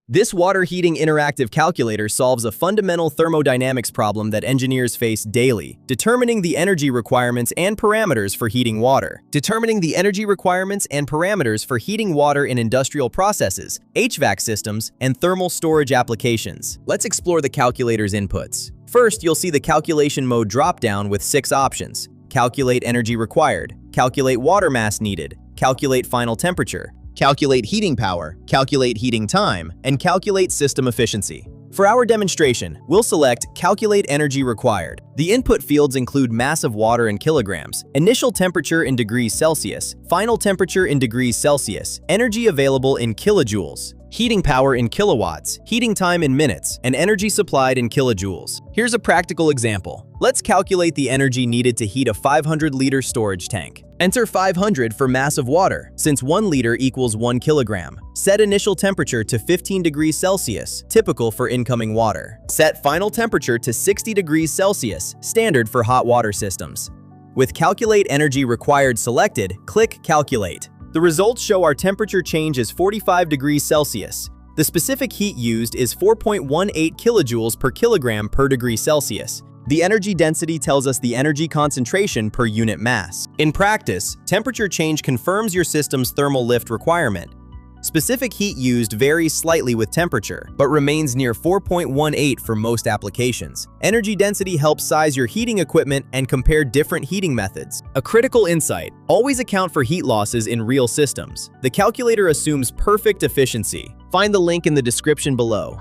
This water heating interactive calculator solves a fundamental thermodynamics problem that engineers face daily, determining the energy requirements and parameters for heating water. Determining the energy requirements and parameters for heating water in industrial processes, HVAC systems, and thermal storage applications. Let's explore the calculator's inputs. First, you'll see the calculation mode drop-down with 6 options. Calculate energy required, calculate water mass needed, calculate final temperature, calculate heating power, calculate heating time, and calculate system efficiency. For our demonstration, we'll select Calculate Energy Required. The input fields include mass of water in kilograms, initial temperature in degrees Celsius, final temperature in degrees Celsius, energy available in kilojoules, heating power in kilowatts, heating time in minutes, and energy supplied in kilojoules. Here's a practical example. Let's calculate the energy needed to heat a 500-liter storage tank. Enter 500 for mass of water, since 1 liter equals 1 kilogram. Set initial temperature to 15 degrees Celsius, typical for incoming water. Set final temperature to 60 degrees Celsius, standard for hot water systems. With Calculate Energy Required selected, click Calculate. The results show our temperature change is 45 degrees Celsius. The specific heat used is 4.18 kilojoules per kilogram per degree Celsius. The energy density tells us the energy concentration per unit mass. In practice, temperature change confirms your system's thermal lift requirement. Specific heat used varies slightly with temperature, but remains near 4.18 for most applications. Energy density helps size your heating equipment and compare different heating methods. A critical insight: always account for heat losses in real systems. The calculator assumes perfect efficiency. Find the link in the description below.